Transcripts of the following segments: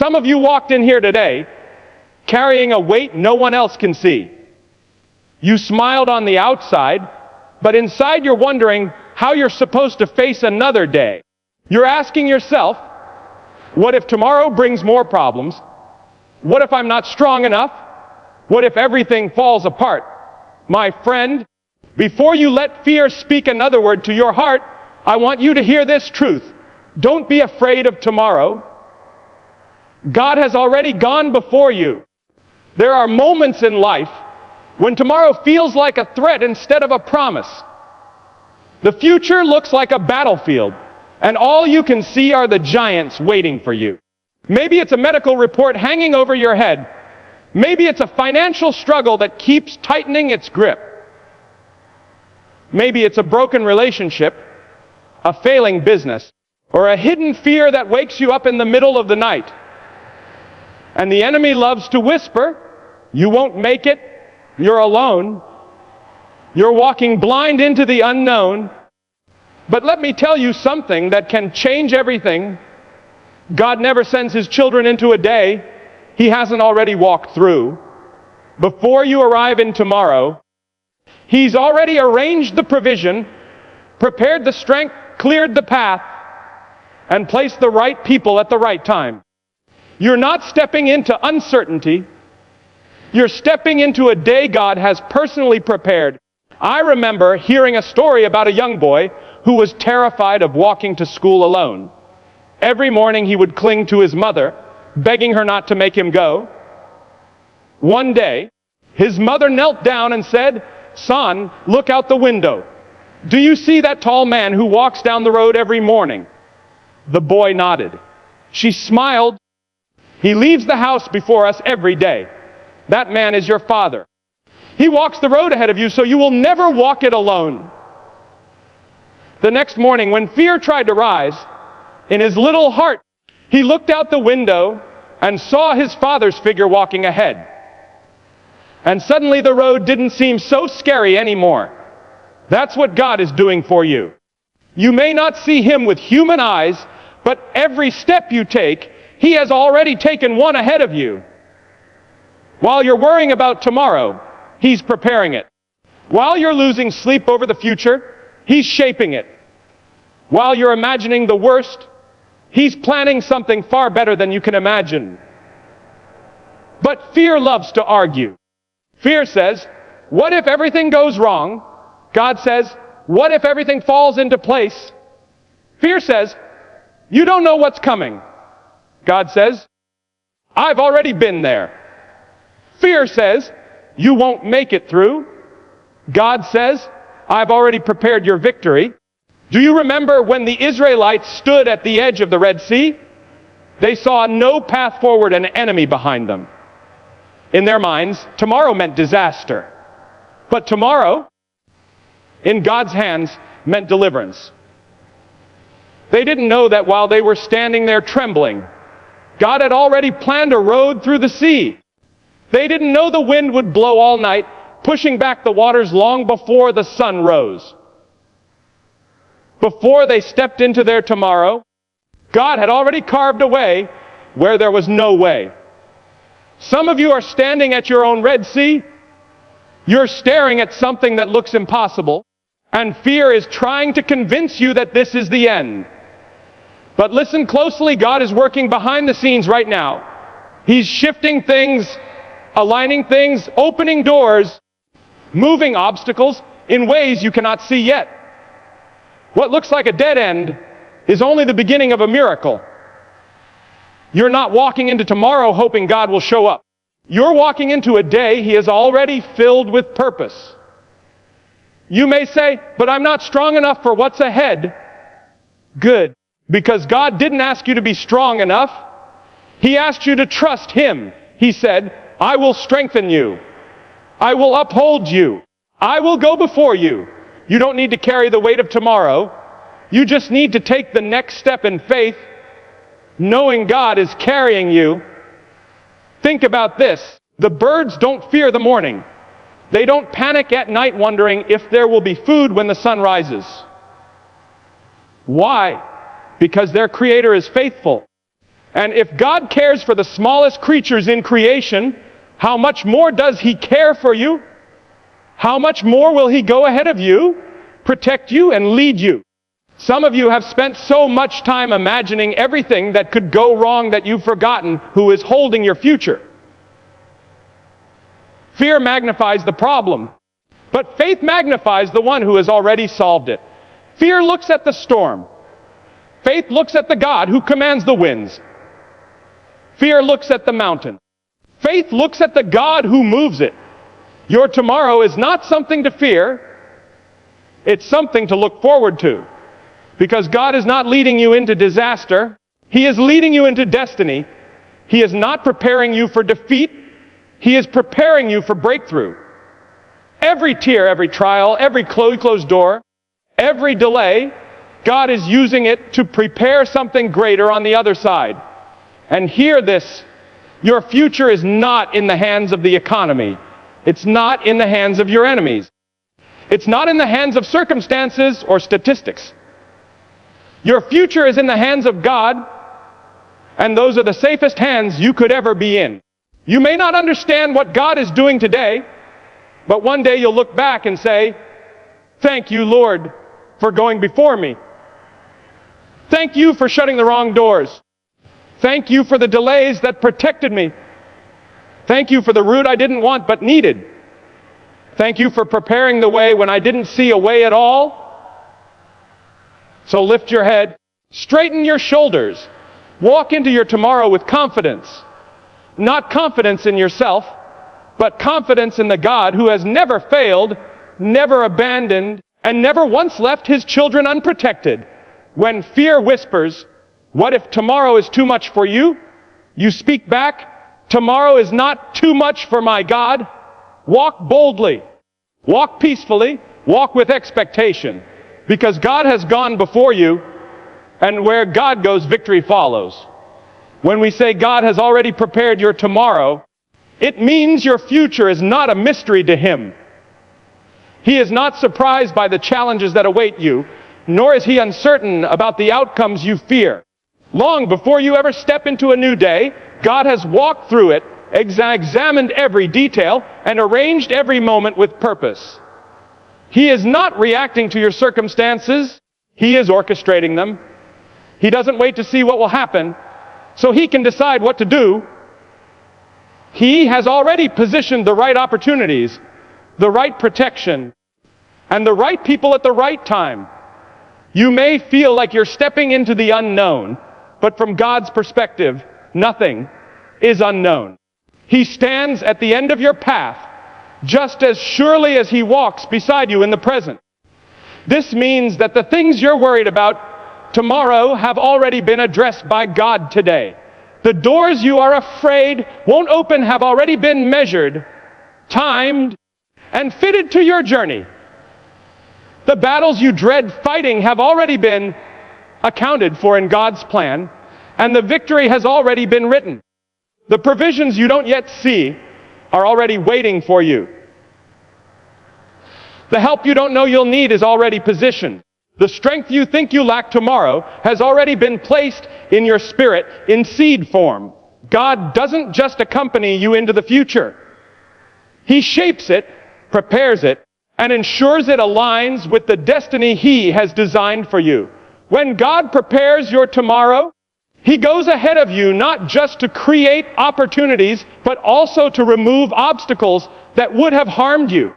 Some of you walked in here today carrying a weight no one else can see. You smiled on the outside, but inside you're wondering how you're supposed to face another day. You're asking yourself, what if tomorrow brings more problems? What if I'm not strong enough? What if everything falls apart? My friend, before you let fear speak another word to your heart, I want you to hear this truth. Don't be afraid of tomorrow. God has already gone before you. There are moments in life when tomorrow feels like a threat instead of a promise. The future looks like a battlefield, and all you can see are the giants waiting for you. Maybe it's a medical report hanging over your head. Maybe it's a financial struggle that keeps tightening its grip. Maybe it's a broken relationship, a failing business, or a hidden fear that wakes you up in the middle of the night. And the enemy loves to whisper, you won't make it, you're alone, you're walking blind into the unknown. But let me tell you something that can change everything. God never sends His children into a day He hasn't already walked through. Before you arrive in tomorrow, He's already arranged the provision, prepared the strength, cleared the path, and placed the right people at the right time. You're not stepping into uncertainty. You're stepping into a day God has personally prepared. I remember hearing a story about a young boy who was terrified of walking to school alone. Every morning he would cling to his mother, begging her not to make him go. One day, his mother knelt down and said, "Son, look out the window. Do you see that tall man who walks down the road every morning?" The boy nodded. She smiled. "He leaves the house before us every day. That man is your father. He walks the road ahead of you, so you will never walk it alone." The next morning, when fear tried to rise, in his little heart, he looked out the window and saw his father's figure walking ahead. And suddenly the road didn't seem so scary anymore. That's what God is doing for you. You may not see Him with human eyes, but every step you take, He has already taken one ahead of you. While you're worrying about tomorrow, He's preparing it. While you're losing sleep over the future, He's shaping it. While you're imagining the worst, He's planning something far better than you can imagine. But fear loves to argue. Fear says, what if everything goes wrong? God says, what if everything falls into place? Fear says, you don't know what's coming. God says, I've already been there. Fear says, you won't make it through. God says, I've already prepared your victory. Do you remember when the Israelites stood at the edge of the Red Sea? They saw no path forward and an enemy behind them. In their minds, tomorrow meant disaster. But tomorrow, in God's hands, meant deliverance. They didn't know that while they were standing there trembling, God had already planned a road through the sea. They didn't know the wind would blow all night, pushing back the waters long before the sun rose. Before they stepped into their tomorrow, God had already carved a way where there was no way. Some of you are standing at your own Red Sea. You're staring at something that looks impossible, and fear is trying to convince you that this is the end. But listen closely, God is working behind the scenes right now. He's shifting things, aligning things, opening doors, moving obstacles in ways you cannot see yet. What looks like a dead end is only the beginning of a miracle. You're not walking into tomorrow hoping God will show up. You're walking into a day He has already filled with purpose. You may say, but I'm not strong enough for what's ahead. Good, because God didn't ask you to be strong enough. He asked you to trust Him. He said, I will strengthen you. I will uphold you. I will go before you. You don't need to carry the weight of tomorrow. You just need to take the next step in faith, knowing God is carrying you. Think about this. The birds don't fear the morning. They don't panic at night wondering if there will be food when the sun rises. Why? Because their Creator is faithful. And if God cares for the smallest creatures in creation, how much more does He care for you? How much more will He go ahead of you, protect you, and lead you? Some of you have spent so much time imagining everything that could go wrong that you've forgotten who is holding your future. Fear magnifies the problem, but faith magnifies the one who has already solved it. Fear looks at the storm. Faith looks at the God who commands the winds. Fear looks at the mountain. Faith looks at the God who moves it. Your tomorrow is not something to fear. It's something to look forward to. Because God is not leading you into disaster. He is leading you into destiny. He is not preparing you for defeat. He is preparing you for breakthrough. Every tear, every trial, every closed door, every delay, God is using it to prepare something greater on the other side. And hear this, your future is not in the hands of the economy. It's not in the hands of your enemies. It's not in the hands of circumstances or statistics. Your future is in the hands of God, and those are the safest hands you could ever be in. You may not understand what God is doing today, but one day you'll look back and say, "Thank you, Lord, for going before me. Thank you for shutting the wrong doors. Thank you for the delays that protected me. Thank you for the route I didn't want but needed. Thank you for preparing the way when I didn't see a way at all." So lift your head, straighten your shoulders, walk into your tomorrow with confidence. Not confidence in yourself, but confidence in the God who has never failed, never abandoned, and never once left His children unprotected. When fear whispers, "What if tomorrow is too much for you?" you speak back, "Tomorrow is not too much for my God." Walk boldly, walk peacefully, walk with expectation. Because God has gone before you, and where God goes, victory follows. When we say God has already prepared your tomorrow, it means your future is not a mystery to Him. He is not surprised by the challenges that await you, nor is He uncertain about the outcomes you fear. Long before you ever step into a new day, God has walked through it, examined every detail, and arranged every moment with purpose. He is not reacting to your circumstances. He is orchestrating them. He doesn't wait to see what will happen so He can decide what to do. He has already positioned the right opportunities, the right protection, and the right people at the right time. You may feel like you're stepping into the unknown, but from God's perspective, nothing is unknown. He stands at the end of your path, just as surely as He walks beside you in the present. This means that the things you're worried about tomorrow have already been addressed by God today. The doors you are afraid won't open have already been measured, timed, and fitted to your journey. The battles you dread fighting have already been accounted for in God's plan, and the victory has already been written. The provisions you don't yet see are already waiting for you. The help you don't know you'll need is already positioned. The strength you think you lack tomorrow has already been placed in your spirit in seed form. God doesn't just accompany you into the future. He shapes it, prepares it, and ensures it aligns with the destiny He has designed for you. When God prepares your tomorrow, He goes ahead of you not just to create opportunities, but also to remove obstacles that would have harmed you.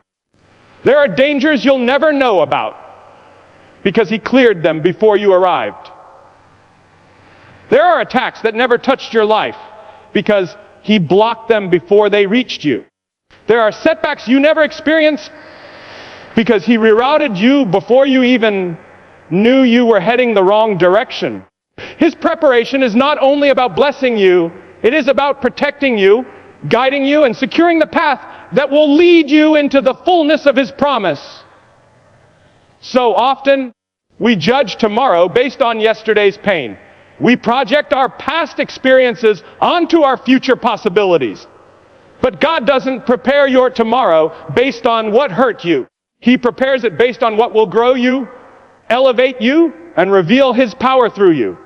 There are dangers you'll never know about because He cleared them before you arrived. There are attacks that never touched your life because He blocked them before they reached you. There are setbacks you never experienced because He rerouted you before you even knew you were heading the wrong direction. His preparation is not only about blessing you, it is about protecting you, guiding you, and securing the path that will lead you into the fullness of His promise. So often, we judge tomorrow based on yesterday's pain. We project our past experiences onto our future possibilities. But God doesn't prepare your tomorrow based on what hurt you. He prepares it based on what will grow you, elevate you, and reveal His power through you.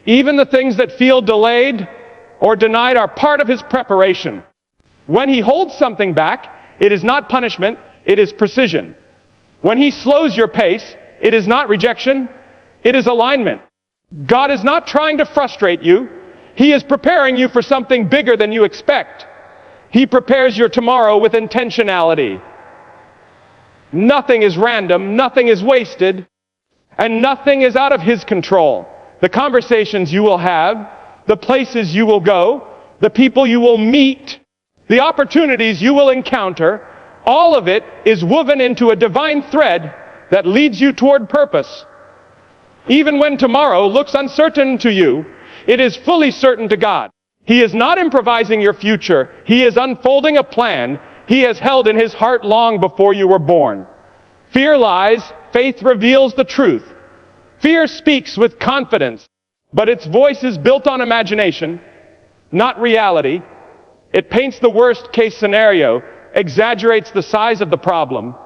Even the things that feel delayed or denied are part of his preparation. When he holds something back, it is not punishment, it is precision. When he slows your pace, it is not rejection, it is alignment. God is not trying to frustrate you. He is preparing you for something bigger than you expect. He prepares your tomorrow with intentionality. Nothing is random, nothing is wasted, and nothing is out of his control. The conversations you will have, the places you will go, the people you will meet, the opportunities you will encounter, all of it is woven into a divine thread that leads you toward purpose. Even when tomorrow looks uncertain to you, it is fully certain to God. He is not improvising your future. He is unfolding a plan he has held in his heart long before you were born. Fear lies, faith reveals the truth. Fear speaks with confidence, but its voice is built on imagination, not reality. It paints the worst-case scenario, exaggerates the size of the problem,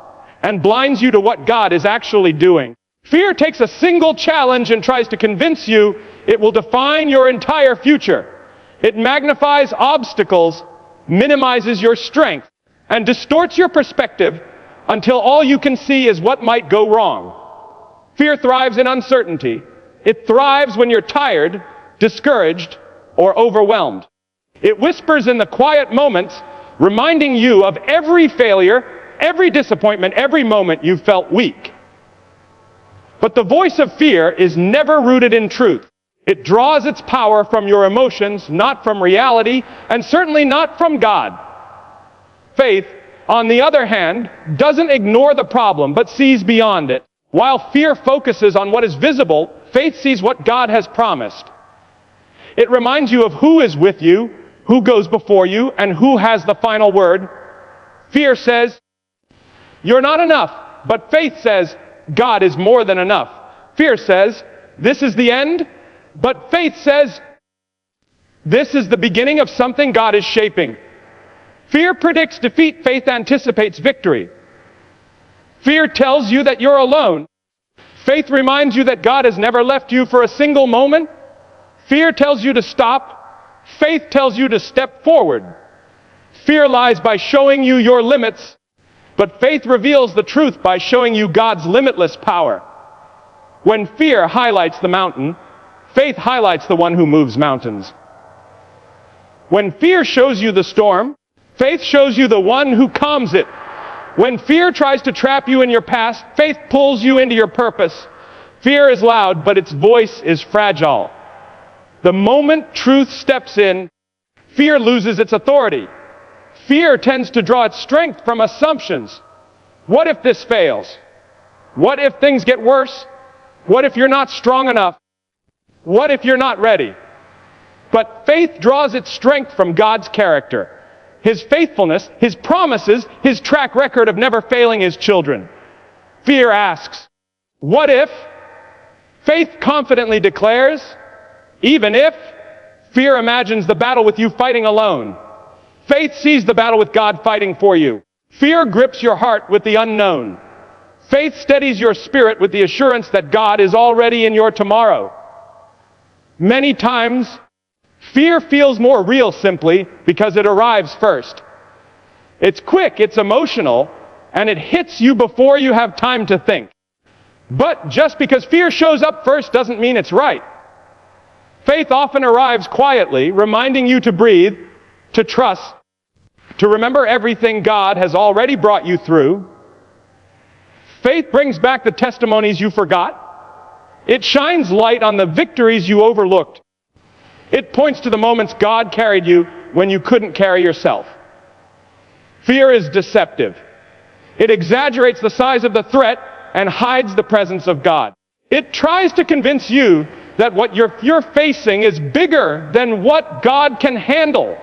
and blinds you to what God is actually doing. Fear takes a single challenge and tries to convince you it will define your entire future. It magnifies obstacles, minimizes your strength, and distorts your perspective until all you can see is what might go wrong. Fear thrives in uncertainty. It thrives when you're tired, discouraged, or overwhelmed. It whispers in the quiet moments, reminding you of every failure, every disappointment, every moment you felt weak. But the voice of fear is never rooted in truth. It draws its power from your emotions, not from reality, and certainly not from God. Faith, on the other hand, doesn't ignore the problem, but sees beyond it. While fear focuses on what is visible, faith sees what God has promised. It reminds you of who is with you, who goes before you, and who has the final word. Fear says, you're not enough, but faith says, God is more than enough. Fear says, this is the end, but faith says, this is the beginning of something God is shaping. Fear predicts defeat, faith anticipates victory. Fear tells you that you're alone. Faith reminds you that God has never left you for a single moment. Fear tells you to stop. Faith tells you to step forward. Fear lies by showing you your limits, but faith reveals the truth by showing you God's limitless power. When fear highlights the mountain, faith highlights the one who moves mountains. When fear shows you the storm, faith shows you the one who calms it. When fear tries to trap you in your past, faith pulls you into your purpose. Fear is loud, but its voice is fragile. The moment truth steps in, fear loses its authority. Fear tends to draw its strength from assumptions. What if this fails? What if things get worse? What if you're not strong enough? What if you're not ready? But faith draws its strength from God's character, His faithfulness, His promises, His track record of never failing His children. Fear asks, what if? Faith confidently declares, even if. Fear imagines the battle with you fighting alone. Faith sees the battle with God fighting for you. Fear grips your heart with the unknown. Faith steadies your spirit with the assurance that God is already in your tomorrow. Many times, fear feels more real simply because it arrives first. It's quick, it's emotional, and it hits you before you have time to think. But just because fear shows up first doesn't mean it's right. Faith often arrives quietly, reminding you to breathe, to trust, to remember everything God has already brought you through. Faith brings back the testimonies you forgot. It shines light on the victories you overlooked. It points to the moments God carried you when you couldn't carry yourself. Fear is deceptive. It exaggerates the size of the threat and hides the presence of God. It tries to convince you that what you're facing is bigger than what God can handle.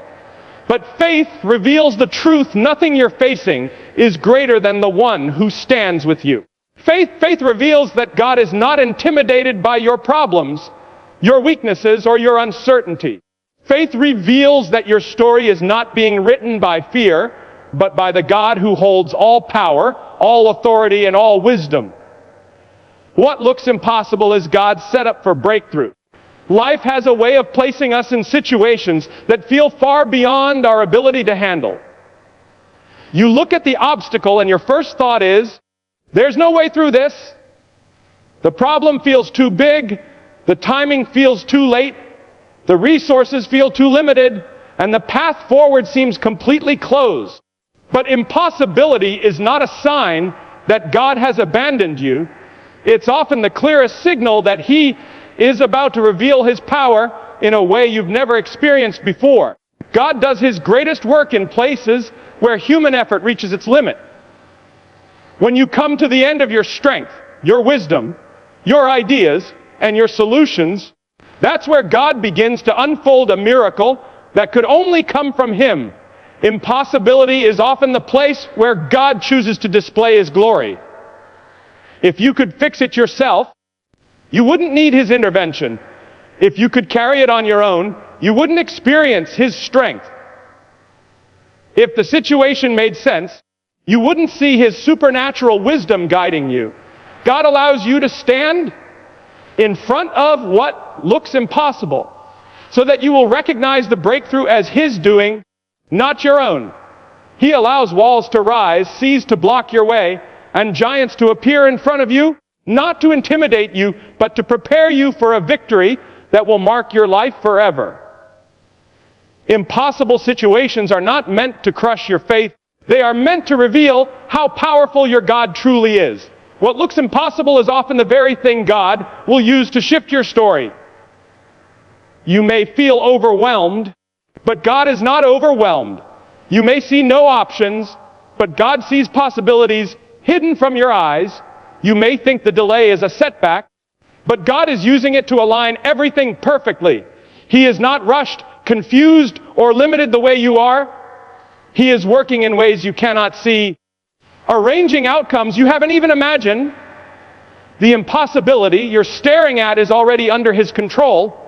But faith reveals the truth. Nothing you're facing is greater than the one who stands with you. Faith reveals that God is not intimidated by your problems, your weaknesses, or your uncertainty. Faith reveals that your story is not being written by fear, but by the God who holds all power, all authority, and all wisdom. What looks impossible is God's setup for breakthrough. Life has a way of placing us in situations that feel far beyond our ability to handle. You look at the obstacle and your first thought is, there's no way through this. The problem feels too big. The timing feels too late. The resources feel too limited. And the path forward seems completely closed. But impossibility is not a sign that God has abandoned you. It's often the clearest signal that He is about to reveal His power in a way you've never experienced before. God does His greatest work in places where human effort reaches its limit. When you come to the end of your strength, your wisdom, your ideas, and your solutions, that's where God begins to unfold a miracle that could only come from Him. Impossibility is often the place where God chooses to display His glory. If you could fix it yourself, you wouldn't need His intervention. If you could carry it on your own, you wouldn't experience His strength. If the situation made sense, you wouldn't see His supernatural wisdom guiding you. God allows you to stand in front of what looks impossible, so that you will recognize the breakthrough as His doing, not your own. He allows walls to rise, seas to block your way, and giants to appear in front of you, not to intimidate you, but to prepare you for a victory that will mark your life forever. Impossible situations are not meant to crush your faith. They are meant to reveal how powerful your God truly is. What looks impossible is often the very thing God will use to shift your story. You may feel overwhelmed, but God is not overwhelmed. You may see no options, but God sees possibilities hidden from your eyes. You may think the delay is a setback, but God is using it to align everything perfectly. He is not rushed, confused, or limited the way you are. He is working in ways you cannot see, arranging outcomes you haven't even imagined. The impossibility you're staring at is already under His control,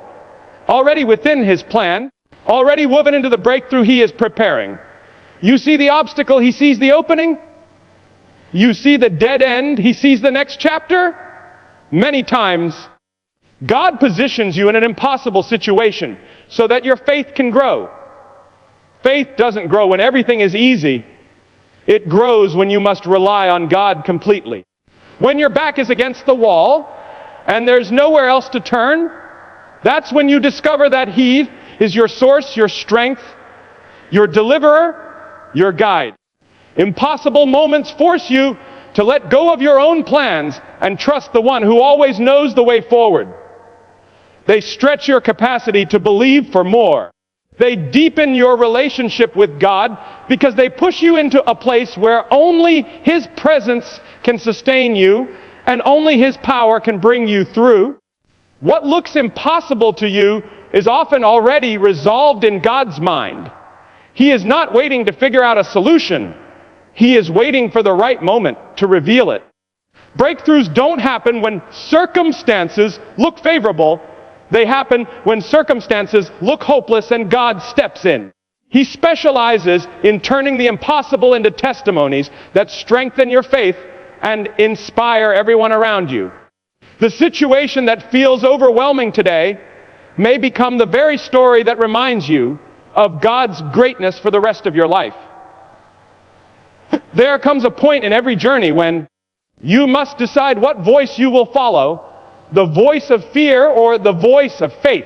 already within His plan, already woven into the breakthrough He is preparing. You see the obstacle, He sees the opening. You see the dead end, He sees the next chapter. Many times, God positions you in an impossible situation so that your faith can grow. Faith doesn't grow when everything is easy. It grows when you must rely on God completely. When your back is against the wall and there's nowhere else to turn, that's when you discover that He is your source, your strength, your deliverer, your guide. Impossible moments force you to let go of your own plans and trust the one who always knows the way forward. They stretch your capacity to believe for more. They deepen your relationship with God because they push you into a place where only His presence can sustain you and only His power can bring you through. What looks impossible to you is often already resolved in God's mind. He is not waiting to figure out a solution. He is waiting for the right moment to reveal it. Breakthroughs don't happen when circumstances look favorable. They happen when circumstances look hopeless and God steps in. He specializes in turning the impossible into testimonies that strengthen your faith and inspire everyone around you. The situation that feels overwhelming today may become the very story that reminds you of God's greatness for the rest of your life. There comes a point in every journey when you must decide what voice you will follow, the voice of fear or the voice of faith.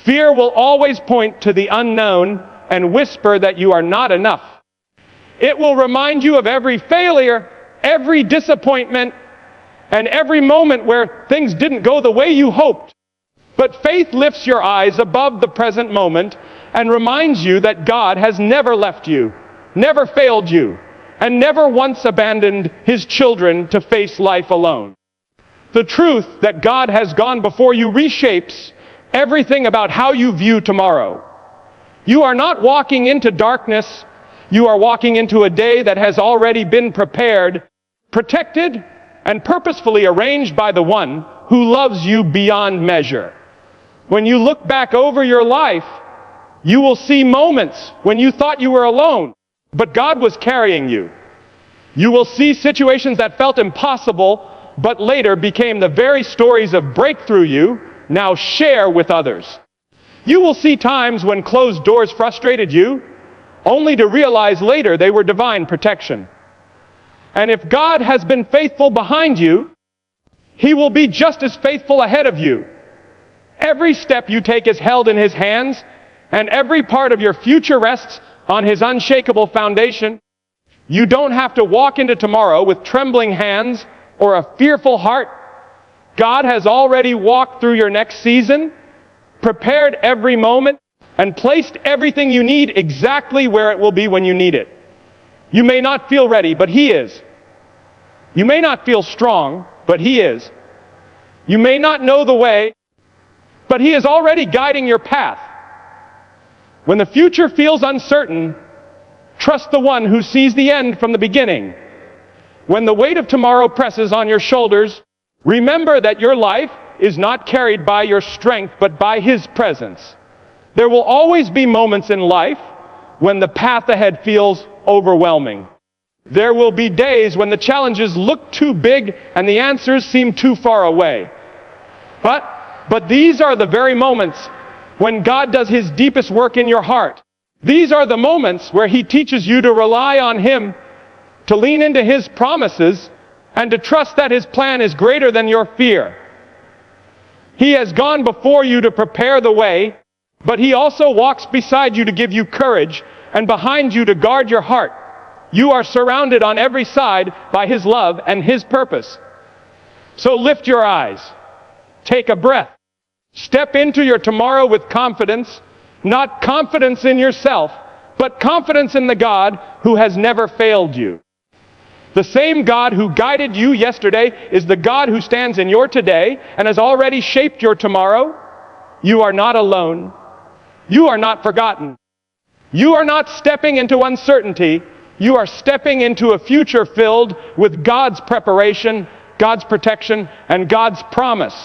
Fear will always point to the unknown and whisper that you are not enough. It will remind you of every failure, every disappointment, and every moment where things didn't go the way you hoped. But faith lifts your eyes above the present moment and reminds you that God has never left you, never failed you, and never once abandoned His children to face life alone. The truth that God has gone before you reshapes everything about how you view tomorrow. You are not walking into darkness. You are walking into a day that has already been prepared, protected, and purposefully arranged by the one who loves you beyond measure. When you look back over your life, you will see moments when you thought you were alone, but God was carrying you. You will see situations that felt impossible, but later became the very stories of breakthrough you now share with others. You will see times when closed doors frustrated you, only to realize later they were divine protection. And if God has been faithful behind you, He will be just as faithful ahead of you. Every step you take is held in His hands, and every part of your future rests on His unshakable foundation. You don't have to walk into tomorrow with trembling hands or a fearful heart. God has already walked through your next season, prepared every moment, and placed everything you need exactly where it will be when you need it. You may not feel ready, but He is. You may not feel strong, but He is. You may not know the way, but He is already guiding your path. When the future feels uncertain, trust the one who sees the end from the beginning. When the weight of tomorrow presses on your shoulders, remember that your life is not carried by your strength, but by His presence. There will always be moments in life when the path ahead feels overwhelming. There will be days when the challenges look too big and the answers seem too far away. But these are the very moments when God does His deepest work in your heart. These are the moments where He teaches you to rely on Him, to lean into His promises, and to trust that His plan is greater than your fear. He has gone before you to prepare the way, but He also walks beside you to give you courage, and behind you to guard your heart. You are surrounded on every side by His love and His purpose. So lift your eyes, take a breath, step into your tomorrow with confidence, not confidence in yourself, but confidence in the God who has never failed you. The same God who guided you yesterday is the God who stands in your today and has already shaped your tomorrow. You are not alone. You are not forgotten. You are not stepping into uncertainty. You are stepping into a future filled with God's preparation, God's protection, and God's promise.